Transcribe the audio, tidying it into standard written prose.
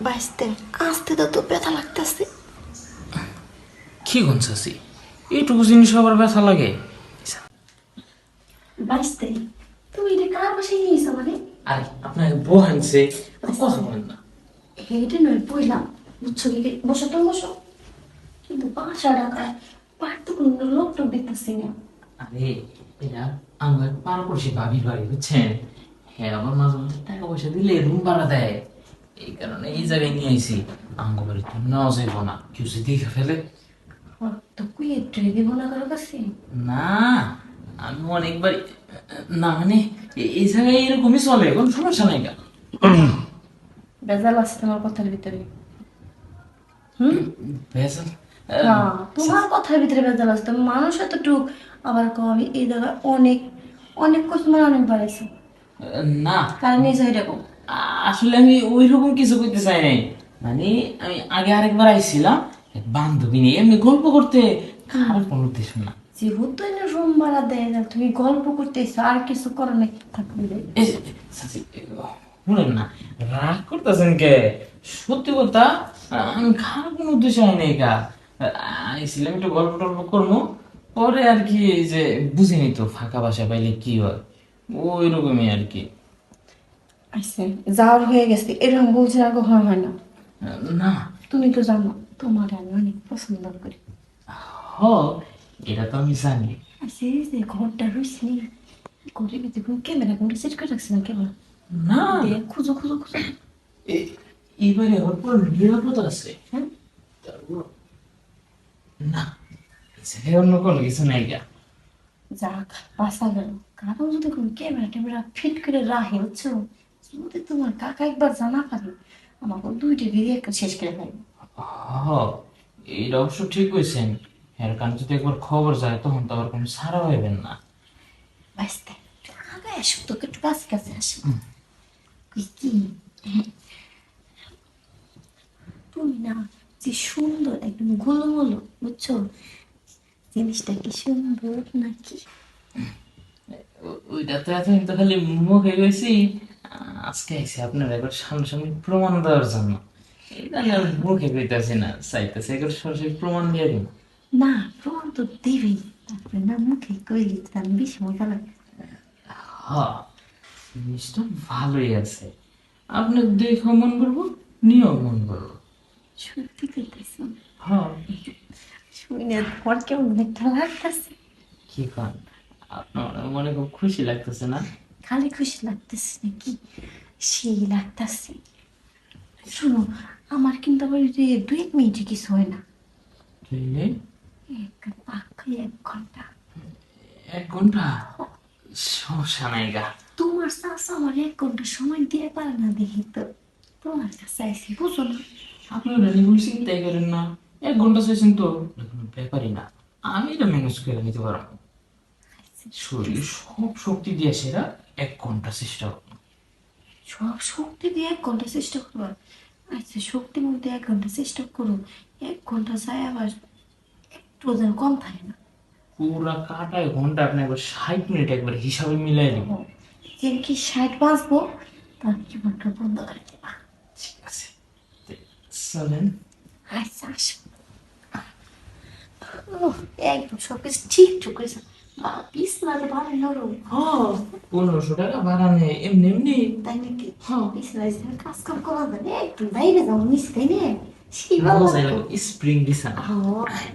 বাঁচতে আসতে তো ব্যথা লাগতেছে। কি গনছাসি এইটুকু জিনিস আবার ব্যথা লাগে? বাঁচতে তুমি এটা কার বাসায় নিয়েছো মানে? আরে আপনাকে বউ আনছে, কথা বলেন না। হেঁটে নয় বইলাম, বুঝছো কি? বসো তো বসো, কিন্তু বাসা ডাকায় পার তো কোনো লোক টোক দেখতেছি না। আরে এটা আমার পাড়াপড়শি ভাবির বাড়ি, বুঝছেন? হ্যাঁ, আবার মাঝে মাঝে টাকা পয়সা দিলে রুম ভাড়া দেয়, এই কারণে এই জায়গায় নিয়ে আইছি। আঙ্গ বাড়ি তো নেওয়া যাইব না, কেউ যদি দেখে ফেলে। তো কুয়ে ট্রেনে মনে করো কাছে। না, আমি অনেকবার, না মানে এই জায়গায় এরকমই চলে, কোনো সমস্যা নাই। কেন বেজাল আছে তোমার কথার ভিতরে। হুম। ভেজাল? হ্যাঁ, তোমার কথার ভিতরে বেজাল আছে। তুমি মানুষ এতটুক, আবার কো আমি এই জায়গায় অনেক অনেক কিছু মানে অনেক বাড়াইছি। না, কারণ এই জায়গায় দেখো। আসলে আমি ওই রকম কিছু করতে চাই নাই। মানে আমি আগে আরেকবার আইছিলাম এক বান্ধবী নিয়ে এমনি গল্প করতে, খারাপ কোনো উদ্দেশ্য না। যেহেতু এনে রুম ভাড়া দেয় না, তুমি গল্প করতেছো আর কিছু করো না, থাকবে। এই যে, চাচি, শুনেন না, রাগ করতেছেন কে? সত্যি কথা, আমি খারাপ কোনো উদ্দেশ্য আই নাই কা। আইছিলাম একটু গল্প টল্প করবো, পরে আর কি এই যে বুঝিনি তো ফাঁকা বাসা পাইলে কি হয়, ওই রকমই আর কি। আচ্ছা, যাওয়ার হয়ে গেছে এরকম বলছে আর কখনো হয় না। না, তুমি তো জানো তোমার আমি অনেক পছন্দ করি। হ, এটা তো আমি জানি। আচ্ছা, এই যে ঘরটা রয়েছে নি, ঘরের ভিতরে কোনো ক্যামেরা কোনো সেট করে রাখছে না কেন? না, দেখ, খুঁজো খুঁজো খুঁজো। এবারে ওর পুরো নিরাপদ আছে। হ্যাঁ, তারপর না, সে অন্য কোনো কিছু নাই গা। যাক, বাঁচা গেল। কারণ যদি কোনো ক্যামেরা ট্যামেরা ফিট করে রাখে, বুঝছো, যদি তোমার কাকা একবার জানা পারে, আমাকে দুইটা ভিডিও একটা শেষ করে ফেলবে। হ, এটা অবশ্য ঠিক কইছেন। এর কারণ যদি একবার খবর যায় তখন তো আবার কোনো ছাড়া হইবেন না। বাঁচতে আগে এসো, তোকে একটু কাছে কাছে আসো। কই কি, হ্যাঁ, তুমি না যে সুন্দর একদম গোলমোলো, বুঝছো, জিনিসটা কি সুন্দর নাকি? ওইটা তো এতদিন তো খালি মুখে গেছি, আজকে আইসি আপনার একবার সামনাসামনি প্রমাণ দেওয়ার জন্য। এই জন্য আমি মুখে কইতাছি না, চাইতেছি একবার সরাসরি প্রমাণ দিয়ে দিন। না, প্রমাণ তো দিবি, তারপরে না মুখে কইলি তার বেশি মজা লাগে। হ, জিনিসটা ভালোই আছে, আপনি দেখেও মন করবো, নিয়েও মন করবো। সত্যি কইতেছি? হ্যাঁ। শুনে তোমার কেমন একটা লাগতেছে। কি কন, আপনার মনে খুব খুশি লাগতেছে না? খালি খুশি লাগতেছে নাকি, সেই লাগতেছে। শোনো, আমার কিন্তু আবার এই যে 2 মিনিটে কিছু হয় না, তাইলে পাক্কা 1 ঘন্টা। 1 ঘন্টা? সমস্যা নাই গা। তোমার চাষা আমার 1 ঘন্টা সময় দিয়ে পারে না দেখি তো, তোমার কাছে আইসি, বুঝো না? আপনি ওটা নিয়ে কোনো চিন্তাই করেন না, 1 ঘন্টা চাইছেন তো, এটা কোনো ব্যাপারই না, আমি এটা ম্যানেজ করে নিতে পারবো। শরীর সব শক্তি দিয়ে সেরা 1 ঘন্টা চেষ্টা করবো। সব শক্তি দিয়ে 1 ঘন্টা চেষ্টা করবো? আচ্ছা, শক্তির মধ্যে 1 ঘন্টা চেষ্টা করো, 1 ঘন্টা যায় আবার একটু যেন কম থাকে না। পুরা কাটায় ঘন্টা আপনি একবার 60 মিনিট একবার হিসাবে মিলাই দিব। যে কি 60 বাঁচবো, তার জীবনটা বন্ধ করে দেবা। ঠিক আছে, তে চলেন। আচ্ছা, আসো। ওহ, একদম সবকিছু ঠিক ঠিক করেছে। বিছনাতে ভালো নরম। হ্যাঁ, 1500 টাকা ভাড়া নেই এমনি এমনি। তাই নাকি? হ্যাঁ, বিছনায় যে কাজ কাম করা যায় না, একদম বাইরে যাবো নিচ, তাই না? সেই ভালো মজা লাগতো। লাগবে, স্প্রিং দিছে না। হ্যাঁ।